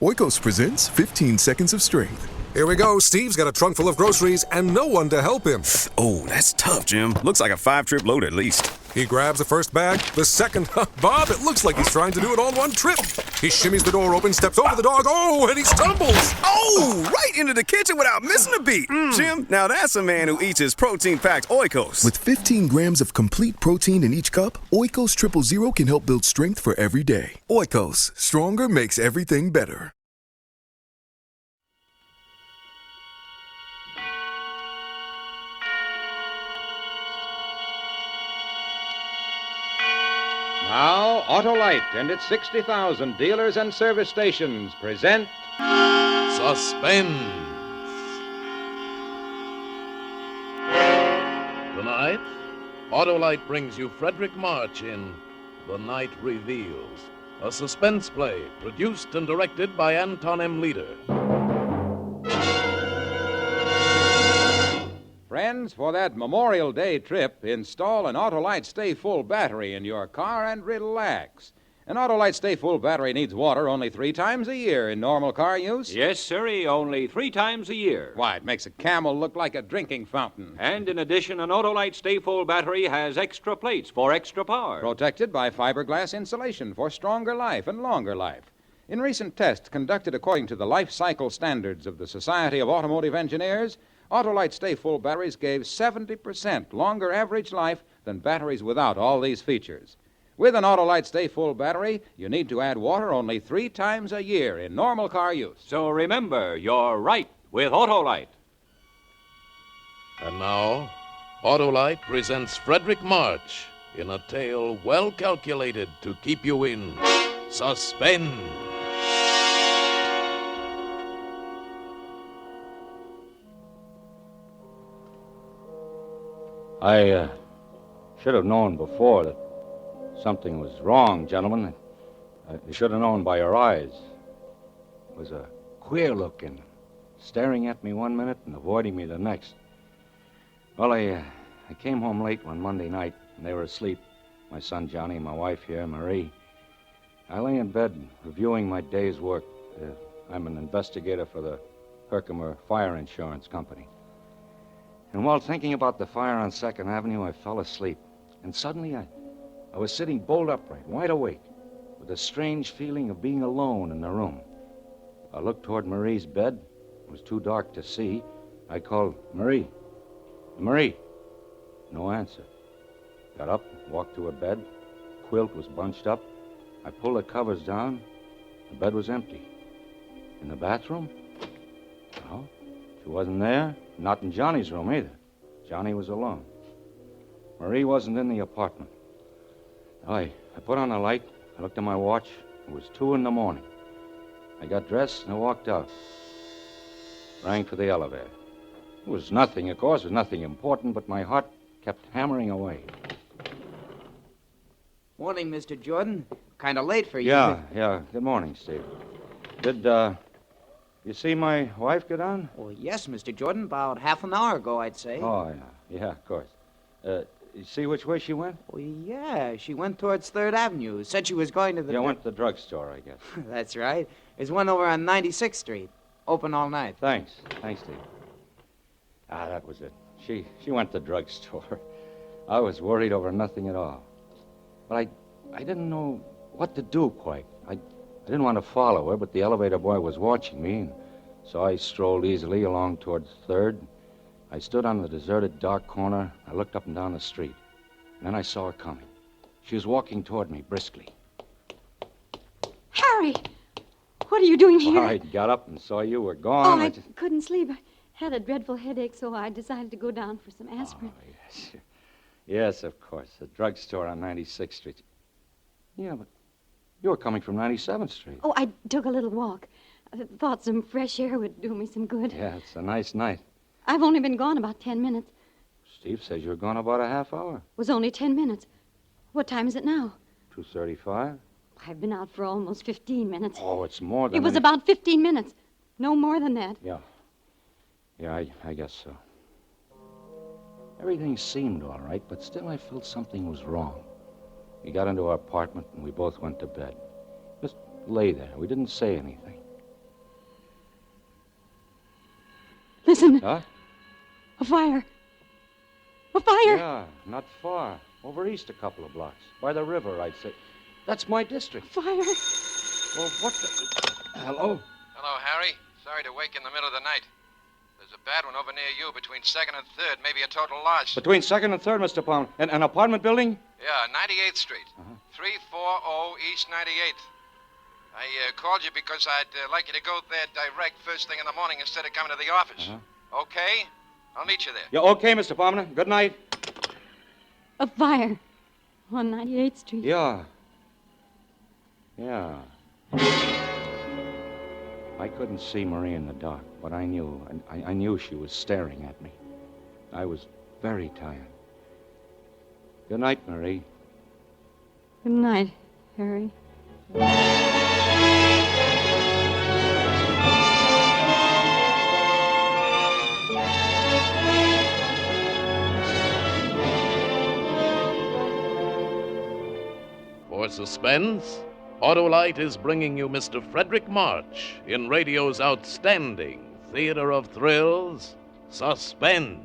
Oikos presents 15 Seconds of Strength. Here we go. Steve's got a trunk full of groceries and no one to help him. Oh, that's tough, Jim. Looks like a 5-trip load at least. He grabs the first bag, the second. Bob, it looks like he's trying to do it all in one trip. He shimmies the door open, steps over the dog, and he stumbles. Oh, right into the kitchen without missing a beat. Jim, now that's a man who eats his protein-packed Oikos. With 15 grams of complete protein in each cup, Oikos Triple Zero can help build strength for every day. Oikos, stronger makes everything better. Now, Autolite and its 60,000 dealers and service stations present Suspense. Tonight, Autolite brings you Frederick March in The Night Reveals, a suspense play produced and directed by Anton M. Leader. Friends, for that Memorial Day trip, install an Autolite Stay Full battery in your car and relax. An Autolite Stay Full battery needs water only 3 times a year in normal car use. Yes, sirree, only 3 times a year. Why, it makes a Camel look like a drinking fountain. And in addition, an Autolite Stay Full battery has extra plates for extra power. Protected by fiberglass insulation for stronger life and longer life. In recent tests conducted according to the life cycle standards of the Society of Automotive Engineers, Autolite Stay Full batteries gave 70% longer average life than batteries without all these features. With an Autolite Stay Full battery, you need to add water only 3 times a year in normal car use. So remember, you're right with Autolite. And now, Autolite presents Frederick March in a tale well calculated to keep you in suspense. I should have known before that something was wrong, gentlemen. You should have known by your eyes. It was a queer looking, staring at me one minute and avoiding me the next. Well, I came home late one Monday night, and they were asleep. My son Johnny, my wife here, Marie. I lay in bed reviewing my day's work. I'm an investigator for the Herkimer Fire Insurance Company. And while thinking about the fire on 2nd Avenue, I fell asleep. And suddenly I was sitting bolt upright, wide awake, with a strange feeling of being alone in the room. I looked toward Marie's bed. It was too dark to see. I called, Marie. Marie. No answer. Got up, walked to her bed. Quilt was bunched up. I pulled the covers down. The bed was empty. In the bathroom? No, she wasn't there. Not in Johnny's room, either. Johnny was alone. Marie wasn't in the apartment. I put on the light. I looked at my watch. It was 2 in the morning. I got dressed and I walked out. Rang for the elevator. It was nothing, of course. It was nothing important, but my heart kept hammering away. Morning, Mr. Jordan. Kind of late for you. Yeah. Good morning, Steve. Did, you see my wife get on? Well, yes, Mr. Jordan. About half an hour ago, I'd say. Oh, yeah. Yeah, of course. You see which way she went? Well, yeah. She went towards 3rd Avenue. Said she was going to the... Yeah, went to the drugstore, I guess. That's right. There's one over on 96th Street. Open all night. Thanks, Steve. That was it. She went to the drugstore. I was worried over nothing at all. But I didn't know what to do quite. I didn't want to follow her, but the elevator boy was watching me, and so I strolled easily along towards 3rd. I stood on the deserted dark corner. I looked up and down the street. And then I saw her coming. She was walking toward me briskly. Harry! What are you doing here? Well, I got up and saw you were gone. I couldn't sleep. I had a dreadful headache, so I decided to go down for some aspirin. Oh, yes. Yes, of course. The drugstore on 96th Street. Yeah, but you were coming from 97th Street. Oh, I took a little walk. I thought some fresh air would do me some good. Yeah, it's a nice night. I've only been gone about 10 minutes. Steve says you were gone about a half hour. It was only 10 minutes. What time is it now? 2:35. I've been out for almost 15 minutes. Oh, it's more than... It was about 15 minutes. No more than that. Yeah. Yeah, I guess so. Everything seemed all right, but still I felt something was wrong. We got into our apartment and we both went to bed. Just lay there. We didn't say anything. Listen. Huh? A fire. A fire. Yeah, not far. Over east a couple of blocks. By the river, I'd say. That's my district. Fire. Well, what the... Hello? Hello, Harry. Sorry to wake in the middle of the night. There's a bad one over near you between 2nd and 3rd, maybe a total loss. Between 2nd and 3rd, Mr. Palmer. An apartment building? Yeah, 98th Street. 340 East 98th. I called you because I'd like you to go there direct first thing in the morning instead of coming to the office. Okay? I'll meet you there. Yeah, okay, Mr. Palmer. Good night. A fire. On 98th Street. Yeah. I couldn't see Marie in the dark, but I knew. I knew she was staring at me. I was very tired. Good night, Marie. Good night, Harry. For Suspense, Autolite is bringing you Mr. Frederick March in radio's outstanding theater of thrills, Suspense.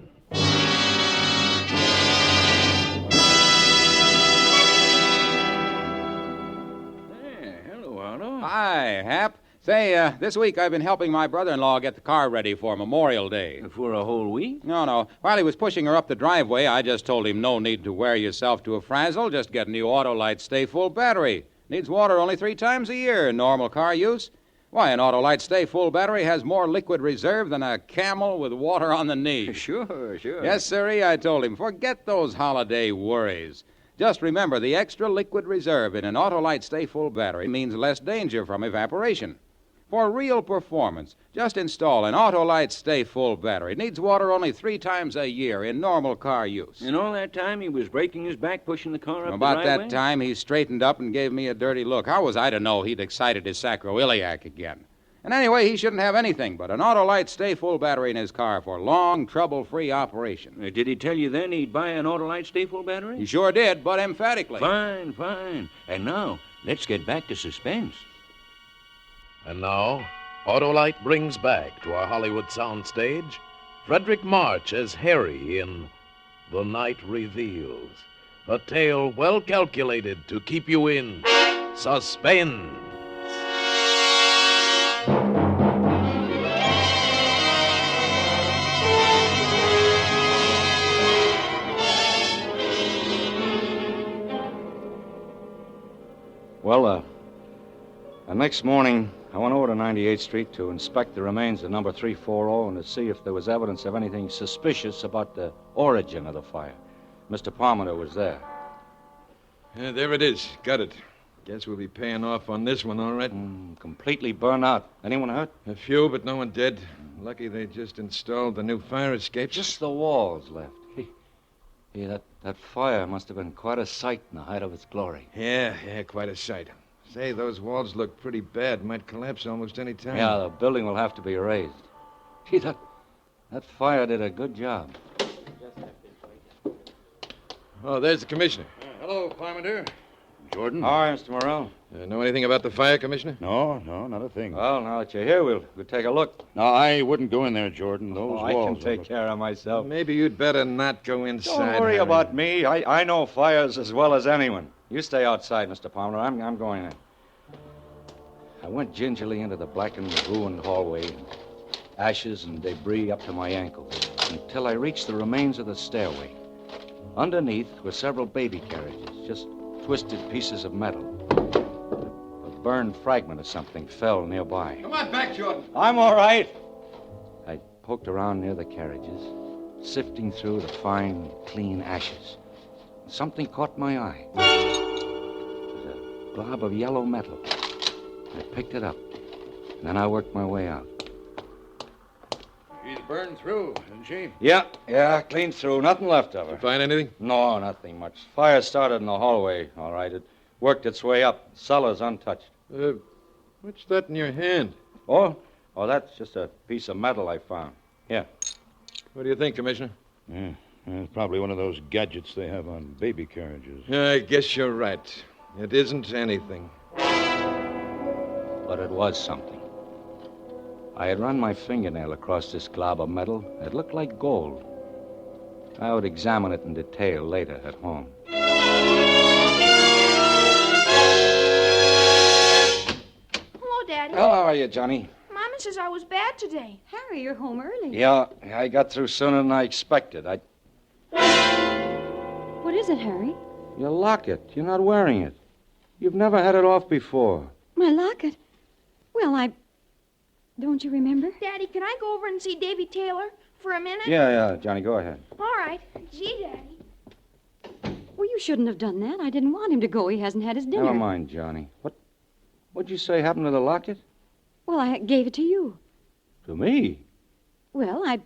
Hello, Otto. Hi, Hap. Say, this week I've been helping my brother-in-law get the car ready for Memorial Day. For a whole week? No. While he was pushing her up the driveway, I just told him no need to wear yourself to a frazzle. Just get a new Autolite Stay Full battery. Needs water only 3 times a year in normal car use. Why, an Autolite Stay Full battery has more liquid reserve than a camel with water on the knee. Sure. Yes, sirree, I told him. Forget those holiday worries. Just remember, the extra liquid reserve in an Autolite Stay Full battery means less danger from evaporation. For real performance, just install an Autolite Stay Full battery. Needs water only 3 times a year in normal car use. And all that time he was breaking his back pushing the car up About the driveway? that time, he straightened up and gave me a dirty look. How was I to know he'd excited his sacroiliac again? And anyway, he shouldn't have anything but an Autolite Stay Full battery in his car for long, trouble-free operation. Did he tell you then he'd buy an Autolite Stay Full battery? He sure did, but emphatically. Fine. And now, let's get back to Suspense. And now, Autolite brings back to our Hollywood soundstage Frederick March as Harry in The Night Reveals, a tale well calculated to keep you in suspense. Well, the next morning, I went over to 98th Street to inspect the remains of number 340 and to see if there was evidence of anything suspicious about the origin of the fire. Mr. Palmer was there. Yeah, there it is. Got it. Guess we'll be paying off on this one, all right. Completely burned out. Anyone hurt? A few, but no one dead. Lucky they just installed the new fire escape. Just the walls left. Hey, that fire must have been quite a sight in the height of its glory. Yeah, quite a sight. Say, those walls look pretty bad. Might collapse almost any time. Yeah, the building will have to be raised. Gee, that fire did a good job. Oh, there's the commissioner. Hello, Parmenter. Jordan. Hi, Mr. Morrell. Know anything about the fire, Commissioner? No, not a thing. Well, now that you're here, we'll take a look. No, I wouldn't go in there, Jordan. Those I walls. can take care of myself. Maybe you'd better not go inside. Don't worry Harry. about me. I know fires as well as anyone. You stay outside, Mr. Palmer. I'm going in. I went gingerly into the blackened, ruined hallway, ashes and debris up to my ankles, until I reached the remains of the stairway. Underneath were several baby carriages, just twisted pieces of metal. A burned fragment of something fell nearby. Come on back, Jordan. I'm all right. I poked around near the carriages, sifting through the fine, clean ashes. Something caught my eye. It was a glob of yellow metal. I picked it up, and then I worked my way out. She's burned through, isn't she? Yeah, clean through. Nothing left of her. Did you find anything? No, nothing much. Fire started in the hallway, all right. It worked its way up. Cellar's untouched. What's that in your hand? Oh, that's just a piece of metal I found. Here. What do you think, Commissioner? Yeah, it's probably one of those gadgets they have on baby carriages. I guess you're right. It isn't anything. But it was something. I had run my fingernail across this glob of metal. It looked like gold. I would examine it in detail later at home. Hello, Daddy. Well, how are you, Johnny? Mama says I was bad today. Harry, you're home early. Yeah, I got through sooner than I expected. What is it, Harry? Your locket. You're not wearing it. You've never had it off before. My locket? Well, don't you remember? Daddy, can I go over and see Davy Taylor for a minute? Yeah, Johnny, go ahead. All right. Gee, Daddy. Well, you shouldn't have done that. I didn't want him to go. He hasn't had his dinner. Never mind, Johnny. What'd you say happened to the locket? Well, I gave it to you. To me? Well, I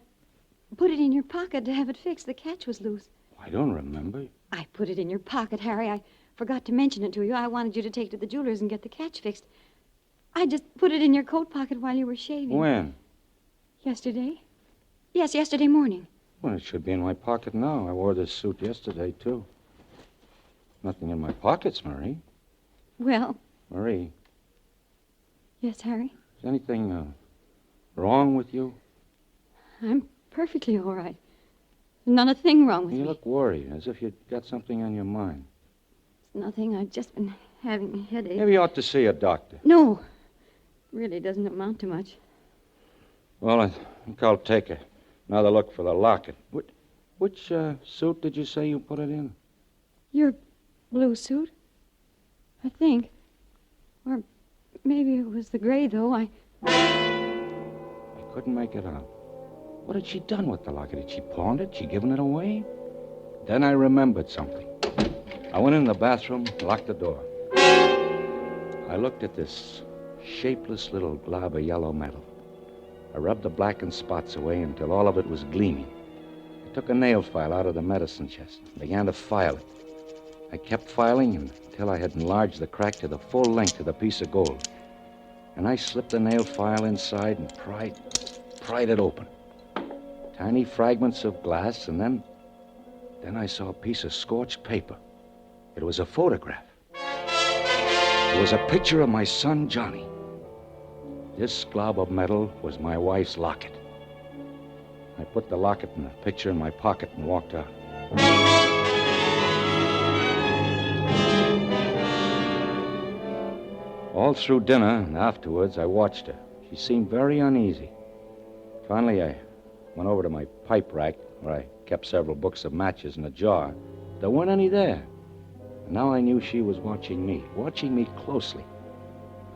put it in your pocket to have it fixed. The catch was loose. I don't remember. I put it in your pocket, Harry. I forgot to mention it to you. I wanted you to take it to the jeweler's and get the catch fixed. I just put it in your coat pocket while you were shaving. When? Yesterday? Yes, yesterday morning. Well, it should be in my pocket now. I wore this suit yesterday, too. Nothing in my pockets, Marie. Well... Marie. Yes, Harry? Is anything wrong with you? I'm perfectly all right. Not a thing wrong with me. You look worried, as if you'd got something on your mind. It's nothing. I've just been having a headache. Maybe you ought to see a doctor. No. Really doesn't amount to much. Well, I think I'll take another look for the locket. Which suit did you say you put it in? Your blue suit? I think. Or maybe it was the gray, though. I couldn't make it out. What had she done with the locket? Had she pawned it? She given it away? Then I remembered something. I went in the bathroom, locked the door. I looked at this shapeless little glob of yellow metal. I rubbed the blackened spots away until all of it was gleaming. I took a nail file out of the medicine chest and began to file it. I kept filing until I had enlarged the crack to the full length of the piece of gold. And I slipped the nail file inside and pried it open. Tiny fragments of glass, and then I saw a piece of scorched paper. It was a photograph. It was a picture of my son, Johnny. This glob of metal was my wife's locket. I put the locket and the picture in my pocket and walked out. All through dinner and afterwards, I watched her. She seemed very uneasy. Finally, I went over to my pipe rack, where I kept several books of matches in a jar. There weren't any there. And now I knew she was watching me closely.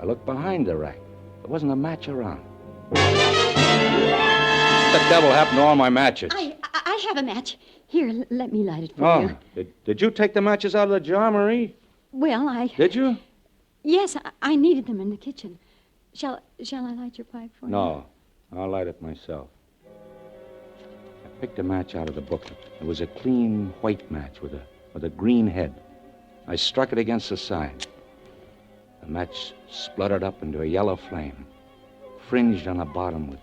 I looked behind the rack. There wasn't a match around. What the devil happened to all my matches? I have a match. Here, let me light it for you. Did you take the matches out of the jar, Marie? Well, Did you? Yes, I needed them in the kitchen. Shall I light your pipe for you? No, I'll light it myself. I picked a match out of the booklet. It was a clean white match with a green head. I struck it against the side. The match spluttered up into a yellow flame, fringed on the bottom with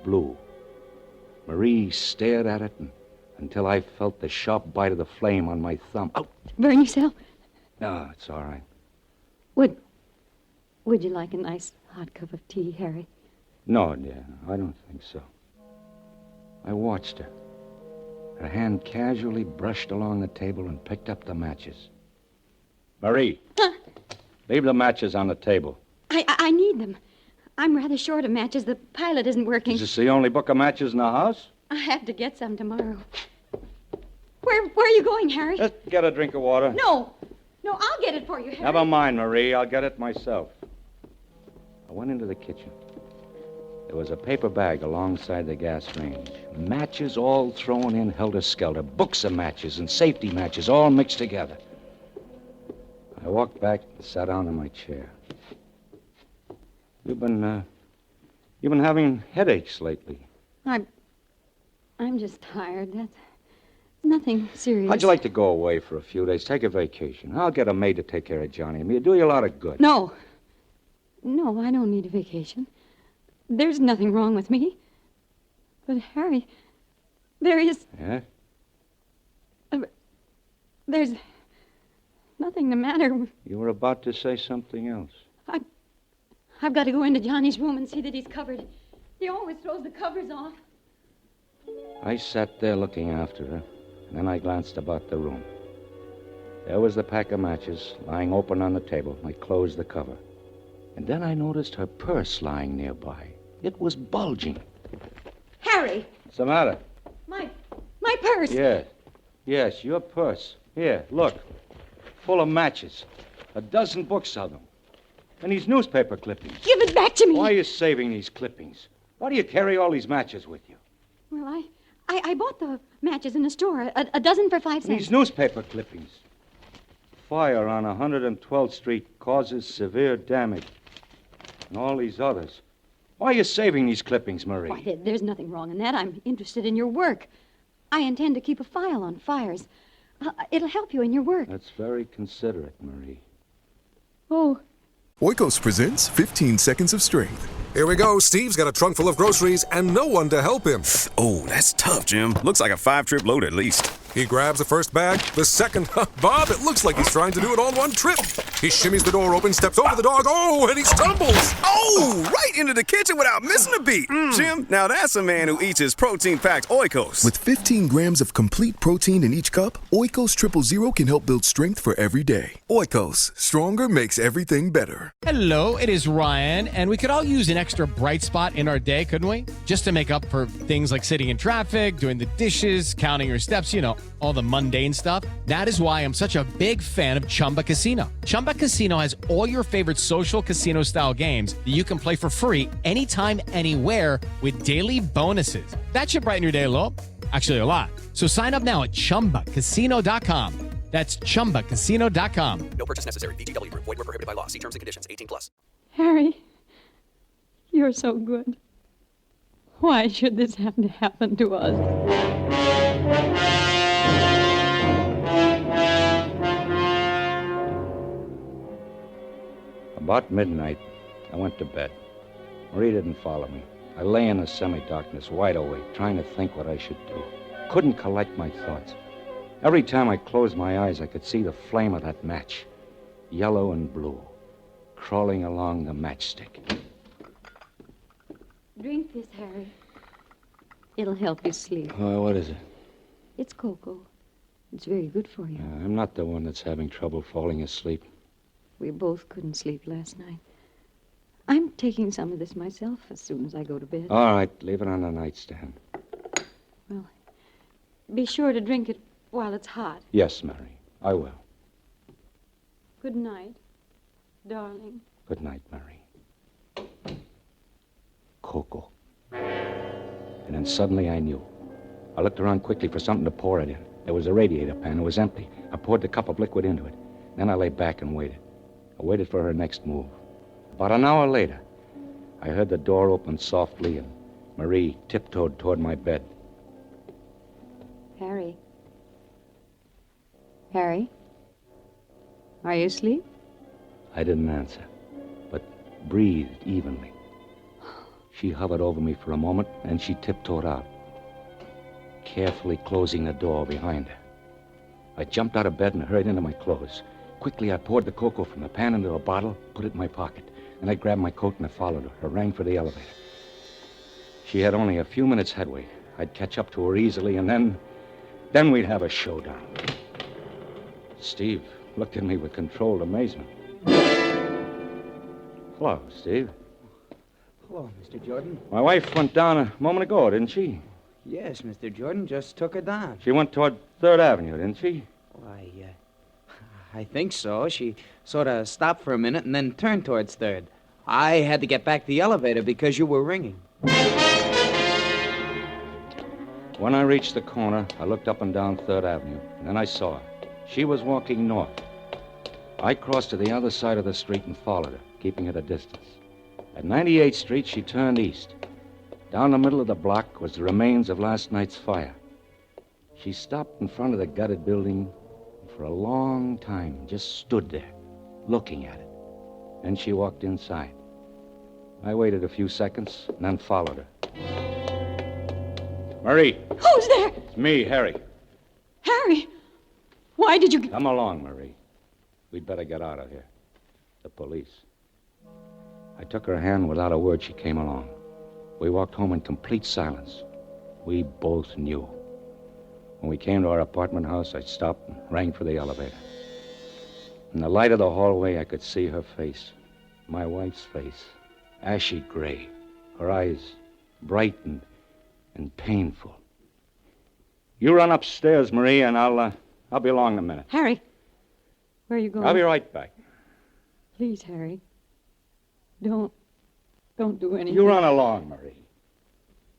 blue. Marie stared at it until I felt the sharp bite of the flame on my thumb. Out! Burn yourself? No, it's all right. Would you like a nice hot cup of tea, Harry? No, dear, I don't think so. I watched her. Her hand casually brushed along the table and picked up the matches. Marie, leave the matches on the table. I need them. I'm rather short of matches. The pilot isn't working. Is this the only book of matches in the house? I have to get some tomorrow. Where are you going, Harry? Just get a drink of water. No, I'll get it for you, Harry. Never mind, Marie. I'll get it myself. I went into the kitchen. There was a paper bag alongside the gas range. Matches all thrown in helter-skelter. Books of matches and safety matches all mixed together. I walked back and sat down in my chair. You've been having headaches lately. I'm just tired. That's nothing serious. How'd you like to go away for a few days? Take a vacation. I'll get a maid to take care of Johnny. I mean, it'll do you a lot of good. No, I don't need a vacation. There's nothing wrong with me. But, Harry, there is... Yeah? There's nothing the matter. You were about to say something else. I've got to go into Johnny's room and see that he's covered. He always throws the covers off. I sat there looking after her, and then I glanced about the room. There was the pack of matches lying open on the table. I closed the cover. And then I noticed her purse lying nearby. It was bulging. Harry! What's the matter? My purse! Yes, your purse. Here, look. Full of matches. A dozen books of them. And these newspaper clippings. Give it back to me! Why are you saving these clippings? Why do you carry all these matches with you? Well, I bought the matches in the store. A dozen for 5 cents. These newspaper clippings. Fire on 112th Street causes severe damage. And all these others. Why are you saving these clippings, Marie? Why, there's nothing wrong in that. I'm interested in your work. I intend to keep a file on fires. It'll help you in your work. That's very considerate, Marie. Oh. Oikos presents 15 Seconds of Strength. Here we go. Steve's got a trunk full of groceries and no one to help him. Oh, that's tough, Jim. Looks like a 5-trip load at least. He grabs the first bag, the second. Bob, it looks like he's trying to do it all in one trip. He shimmies the door open, steps over the dog. Oh, and he stumbles. Oh, right into the kitchen without missing a beat. Jim, now that's a man who eats his protein-packed Oikos. With 15 grams of complete protein in each cup, Oikos 000 can help build strength for every day. Oikos, stronger makes everything better. Hello, it is Ryan, and we could all use an extra bright spot in our day, couldn't we? Just to make up for things like sitting in traffic, doing the dishes, counting your steps, you know, all the mundane stuff. That is why I'm such a big fan of Chumba Casino. Chumba Casino has all your favorite social casino-style games that you can play for free anytime, anywhere with daily bonuses. That should brighten your day a little. Actually, a lot. So sign up now at ChumbaCasino.com. That's ChumbaCasino.com. No purchase necessary. VGW Group. Void where prohibited by law. See terms and conditions. 18+. Harry, you're so good. Why should this have to happen to us? About midnight, I went to bed. Marie didn't follow me. I lay in the semi-darkness, wide awake, trying to think what I should do. Couldn't collect my thoughts. Every time I closed my eyes, I could see the flame of that match, yellow and blue, crawling along the matchstick. Drink this, Harry. It'll help you sleep. What is it? It's cocoa. It's very good for you. I'm not the one that's having trouble falling asleep. We both couldn't sleep last night. I'm taking some of this myself as soon as I go to bed. All right, leave it on the nightstand. Well, be sure to drink it while it's hot. Yes, Mary, I will. Good night, darling. Good night, Mary. Cocoa. And then suddenly I knew. I looked around quickly for something to pour it in. There was a radiator pan. It was empty. I poured the cup of liquid into it. Then I lay back and waited. I waited for her next move. About an hour later, I heard the door open softly and Marie tiptoed toward my bed. Harry? Harry? Are you asleep? I didn't answer, but breathed evenly. She hovered over me for a moment, and she tiptoed out, carefully closing the door behind her. I jumped out of bed and hurried into my clothes. Quickly, I poured the cocoa from the pan into a bottle, put it in my pocket. Then I grabbed my coat and I followed her. I rang for the elevator. She had only a few minutes headway. I'd catch up to her easily, and then we'd have a showdown. Steve looked at me with controlled amazement. Hello, Steve. Hello, Mr. Jordan. My wife went down a moment ago, didn't she? Yes, Mr. Jordan, just took her down. She went toward 3rd Avenue, didn't she? Why, I think so. She sort of stopped for a minute and then turned towards 3rd. I had to get back to the elevator because you were ringing. When I reached the corner, I looked up and down 3rd Avenue, and then I saw her. She was walking north. I crossed to the other side of the street and followed her, keeping at a distance. At 98th Street, she turned east. Down the middle of the block was the remains of last night's fire. She stopped in front of the gutted building and for a long time, just stood there, looking at it. Then she walked inside. I waited a few seconds and then followed her. Marie. Who's there? It's me, Harry. Harry! Why did you... Come along, Marie. We'd better get out of here. The police. I took her hand. Without a word, she came along. We walked home in complete silence. We both knew. When we came to our apartment house, I stopped and rang for the elevator. In the light of the hallway, I could see her face. My wife's face. Ashy gray. Her eyes bright and painful. You run upstairs, Marie, and I'll be along in a minute. Harry, where are you going? I'll be right back. Please, Harry. Don't do anything. You run along, Marie.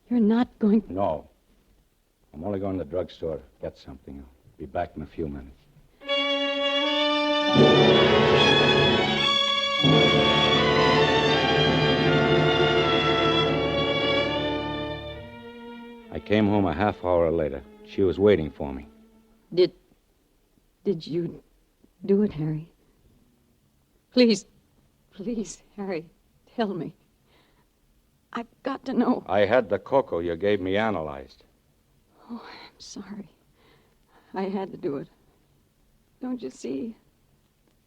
You're not going... No. I'm only going to the drugstore to get something. I'll be back in a few minutes. I came home a half hour later. She was waiting for me. Did you do it, Harry? Please, Harry, tell me. I've got to know. I had the cocoa you gave me analyzed. Oh, I'm sorry. I had to do it. Don't you see?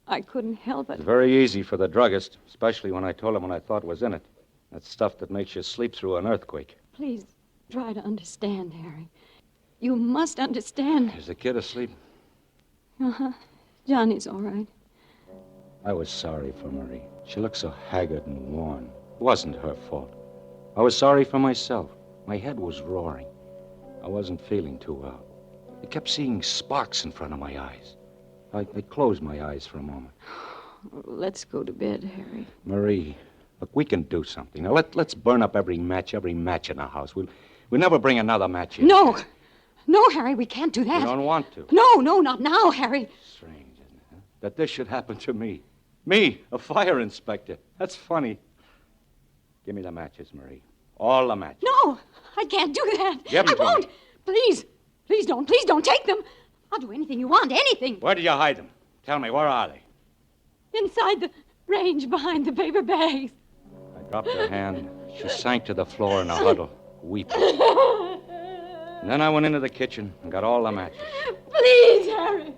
I couldn't help it. It's very easy for the druggist, especially when I told him what I thought was in it. That stuff that makes you sleep through an earthquake. Please, try to understand, Harry. You must understand. Is the kid asleep? Uh-huh. Johnny's all right. I was sorry for Marie. She looked so haggard and worn. It wasn't her fault. I was sorry for myself. My head was roaring. I wasn't feeling too well. I kept seeing sparks in front of my eyes. I closed my eyes for a moment. Let's go to bed, Harry. Marie, look, we can do something. Now, let's burn up every match in the house. We'll never bring another match in. No, Harry, we can't do that. You don't want to. No, not now, Harry. Strange, isn't it? Huh? That this should happen to me. Me, a fire inspector. That's funny. Give me the matches, Marie. All the matches. No, I can't do that. Give them I won't. Me. Please don't take them. I'll do anything you want, anything. Where did you hide them? Tell me, where are they? Inside the range behind the paper bags. I dropped her hand. She sank to the floor in a huddle, weeping. And then I went into the kitchen and got all the matches. Please, Harry.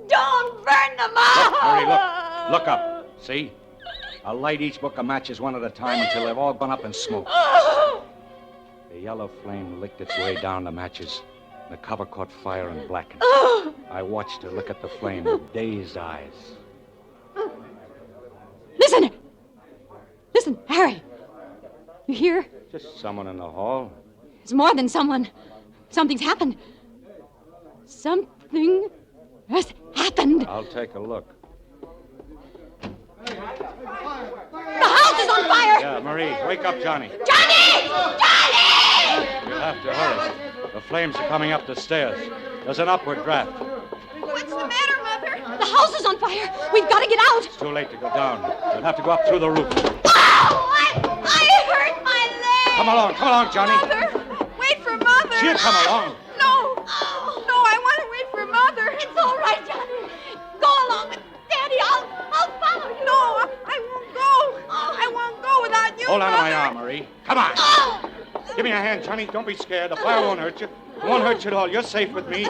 Don't burn them up. Look, Marie, look up. See? I'll light each book of matches one at a time until they've all gone up in smoke. The yellow flame licked its way down the matches. The cover caught fire and blackened. I watched her look at the flame with dazed eyes. Listen, Harry. You hear? Just someone in the hall. It's more than someone. Something's happened. Something has happened. I'll take a look. The house is on fire! Yeah, Marie, wake up Johnny. Johnny! You'll have to hurry. The flames are coming up the stairs. There's an upward draft. What's the matter, Mother? The house is on fire. We've got to get out. It's too late to go down. You'll have to go up through the roof. Oh, I hurt my leg. Come along, Johnny. Mother, wait for Mother. She'll come along. No, I want to wait for Mother. It's all right, Johnny. Go along with Daddy. I'll follow you. No, I won't go. I won't go without you, Hold on to my Mother. arm, Marie. Come on. Give me a hand, Johnny. Don't be scared. The fire won't hurt you. It won't hurt you at all. You're safe with me.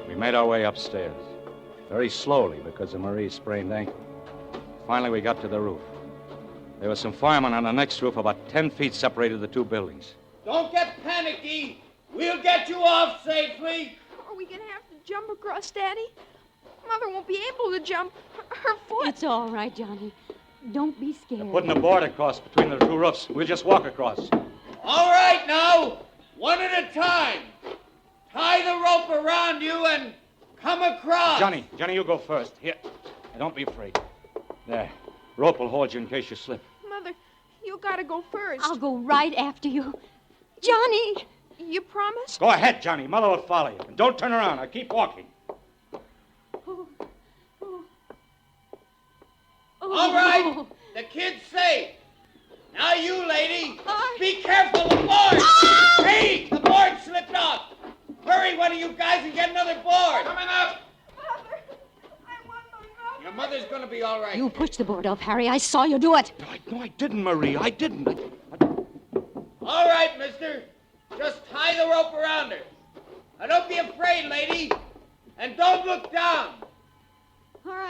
We made our way upstairs. Very slowly because of Marie's sprained ankle. Finally, we got to the roof. There were some firemen on the next roof. About 10 feet separated the two buildings. Don't get panicky. We'll get you off safely. Are we going to have to jump across, Daddy? Mother won't be able to jump. Her foot. It's all right, Johnny. Don't be scared. They're putting a board across between the two roofs. We'll just walk across. All right, now. One at a time. Tie the rope around you and come across. Johnny, you go first. Here. Now, don't be afraid. There. Rope will hold you in case you slip. Mother, you got to go first. I'll go right after you. Johnny! You promise? Go ahead, Johnny. Mother will follow you. And don't turn around. Now keep walking. All right. The kid's safe. Now you, lady. Be careful. The board. Hey, the board slipped off. Hurry, one of you guys, and get another board. Coming up. Your mother's going to be all right. You pushed the board off, Harry. I saw you do it. No, I didn't, Marie. I didn't. All right, mister. Just tie the rope around her. Now, don't be afraid, lady. And don't look down.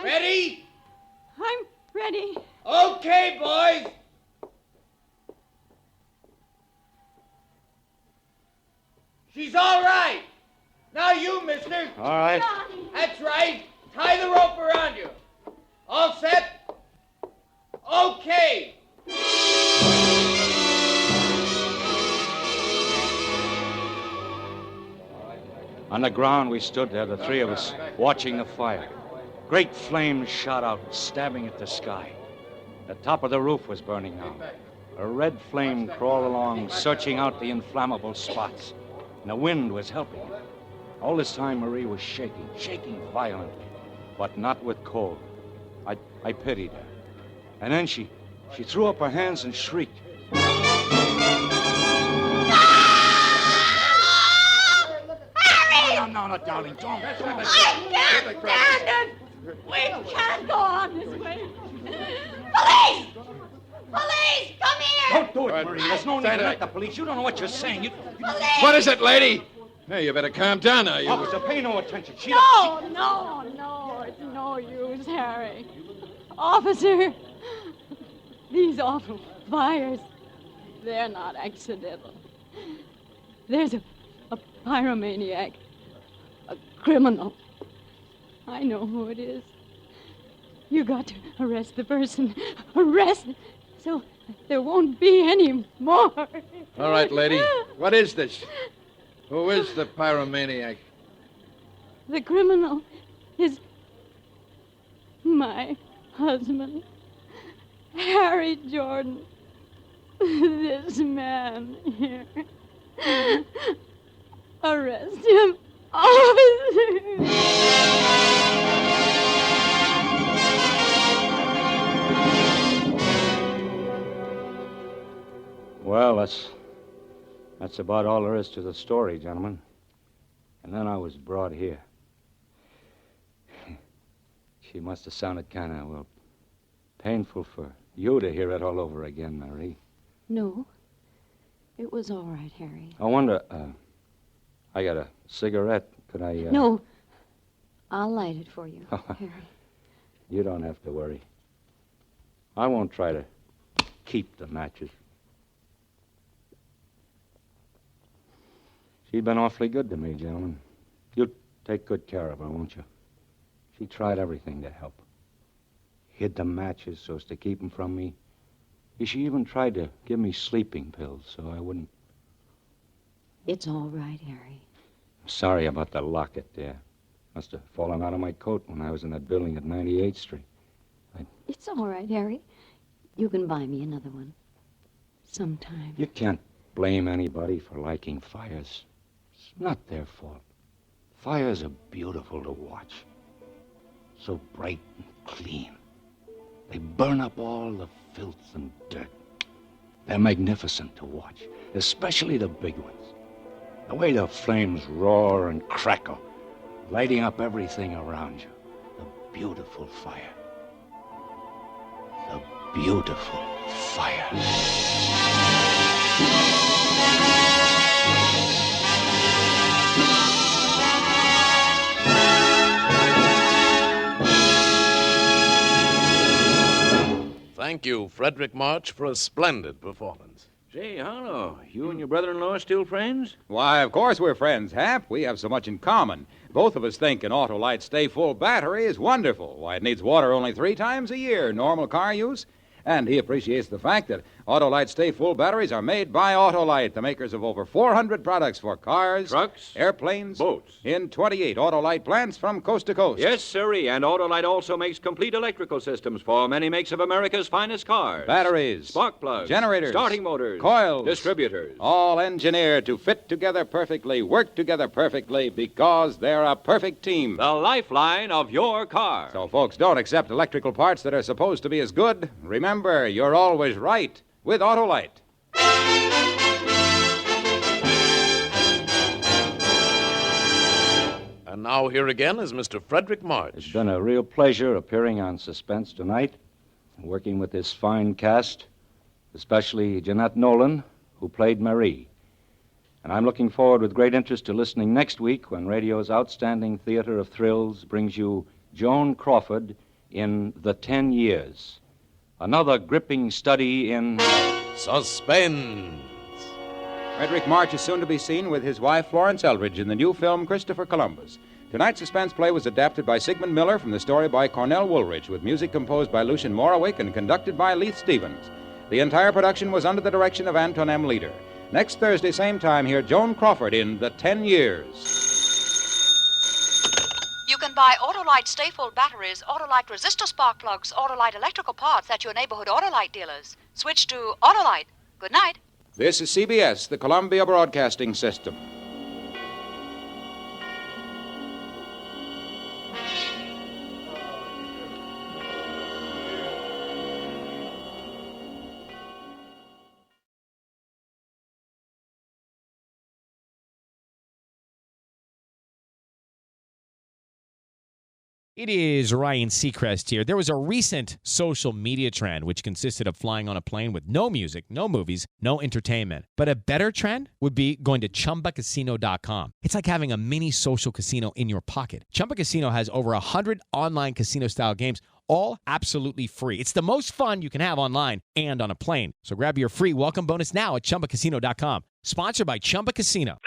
right. Ready? I'm ready. Okay, boys. She's all right. Now you, mister. All right. That's right. Tie the rope around you. All set? Okay. On the ground, we stood there, the three of us, watching the fire. Great flames shot out, stabbing at the sky. The top of the roof was burning now. A red flame crawled along, searching out the inflammable spots. And the wind was helping. All this time, Marie was shaking violently, but not with cold. I pitied her. And then she threw up her hands and shrieked. No, darling, don't. I can't stand it. We can't go on this way. Police! Police, come here! Don't do it, Marie. There's no need to let the police. You don't know what you're saying. Police! What is it, lady? Hey, you better calm down now. Officer, pay no attention. No, it's no use, Harry. Officer, these awful fires, they're not accidental. There's a pyromaniac, a criminal. I know who it is. You got to arrest the person. Arrest, so there won't be any more. All right, lady. What is this? Who is the pyromaniac? The criminal is my husband, Harry Jordan. This man here. Arrest him, officer. Well, that's about all there is to the story, gentlemen. And then I was brought here. She must have sounded kind of, well, painful for you to hear it all over again, Marie. No, it was all right, Harry. I wonder, I got a cigarette. Could I, No, I'll light it for you, Harry. You don't have to worry. I won't try to keep the matches. She'd been awfully good to me, gentlemen. You'll take good care of her, won't you? She tried everything to help. Hid the matches so as to keep them from me. She even tried to give me sleeping pills so I wouldn't... It's all right, Harry. I'm sorry about the locket there. Must have fallen out of my coat when I was in that building at 98th Street. It's all right, Harry. You can buy me another one. Sometime. You can't blame anybody for liking fires. It's not their fault. Fires are beautiful to watch. So bright and clean. They burn up all the filth and dirt. They're magnificent to watch, especially the big ones. The way the flames roar and crackle, lighting up everything around you. The beautiful fire. The beautiful fire. Thank you, Frederick March, for a splendid performance. Say, Harlow, you and your brother-in-law still friends? Why, of course we're friends, Hap. We have so much in common. Both of us think an Autolite Stay Full battery is wonderful. Why, it needs water only 3 times a year, normal car use. And he appreciates the fact that Autolite Stay Full batteries are made by Autolite, the makers of over 400 products for cars, trucks, airplanes, boats. In 28 Autolite plants from coast to coast. Yes, sirree, and Autolite also makes complete electrical systems for many makes of America's finest cars. Batteries, spark plugs, generators, starting motors, coils, distributors. All engineered to fit together perfectly, work together perfectly, because they're a perfect team. The lifeline of your car. So, folks, don't accept electrical parts that are supposed to be as good. Remember, you're always right with Autolite. And now here again is Mr. Frederick March. It's been a real pleasure appearing on Suspense tonight and working with this fine cast, especially Jeanette Nolan, who played Marie. And I'm looking forward with great interest to listening next week when radio's outstanding theater of thrills brings you Joan Crawford in the 10 years. Another gripping study in Suspense. Frederick March is soon to be seen with his wife Florence Eldridge in the new film Christopher Columbus. Tonight's suspense play was adapted by Sigmund Miller from the story by Cornell Woolridge, with music composed by Lucien Morawick and conducted by Leith Stevens. The entire production was under the direction of Anton M. Leader. Next Thursday, same time, hear Joan Crawford in The 10 Years. You can buy Autolite Stay-Full batteries, Autolite resistor spark plugs, Autolite electrical parts at your neighborhood Autolite dealers. Switch to Autolite. Good night. This is CBS, the Columbia Broadcasting System. It is Ryan Seacrest here. There was a recent social media trend which consisted of flying on a plane with no music, no movies, no entertainment. But a better trend would be going to ChumbaCasino.com. It's like having a mini social casino in your pocket. Chumba Casino has over 100 online casino-style games, all absolutely free. It's the most fun you can have online and on a plane. So grab your free welcome bonus now at ChumbaCasino.com. Sponsored by Chumba Casino.